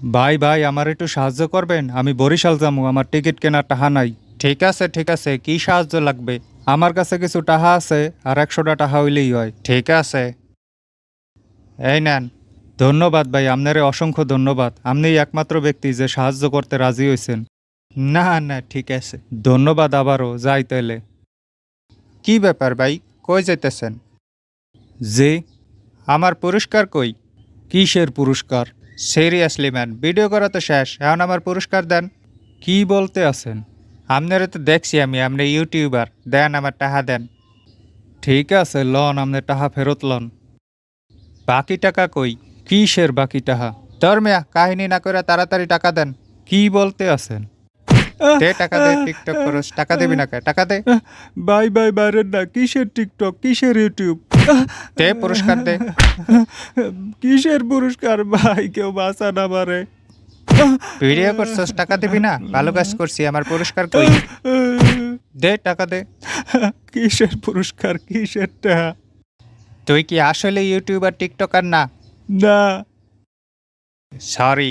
ভাই ভাই আমার একটু সাহায্য করবেন? আমি বরিশাল যাবো, আমার টিকিট কেনার টাকা নাই। ঠিক আছে, কি সাহায্য লাগবে? আমার কাছে কিছু টাকা আছে, আর 100টা টাকা হইলেই হয়। ঠিক আছে, এই নেন। ধন্যবাদ ভাই, আপনারে অসংখ্য ধন্যবাদ। আপনিই একমাত্র ব্যক্তি যে সাহায্য করতে রাজি হয়েছেন। না না, ঠিক আছে, ধন্যবাদ আবারও, যাই তাইলে। কি ব্যাপার ভাই, কই যাইতেছেন? জি, আমার পুরস্কার কই? কিসের পুরস্কার? সিরিয়াসলি ম্যান, ভিডিও করা তো শেষ, এখন আমার পুরস্কার দেন। কি বলতে আছেন? আপনারা তো দেখছি আমি, আপনি ইউটিউবার, দেন আমার টাকা দেন। ঠিক আছে, লন, আপনি টাকা ফেরত লন। বাকি টাকা কই? কিসের বাকি টাকা? ধর্মিয়া, কাহিনী না করে তাড়াতাড়ি টাকা দেন। কি বলতে আছেন? দে টাকা দে, টিকটক করস, টাকা দিবি না কে? টাকা দে। বাই বাই বাইরের না, কিসের টিকটক, কিসের ইউটিউব? দে পুরস্কার দে। কিসের পুরস্কার ভাই, কেউ বাঁচান আমারে। ভিডিও করছস, টাকা দিবি না? ভালো কাজ করছি, আমার পুরস্কার কই? দে টাকা দে। কিসের পুরস্কার, কিসের টাকা? তুই কি আসলে ইউটিউবার টিকটকার না? না। সরি।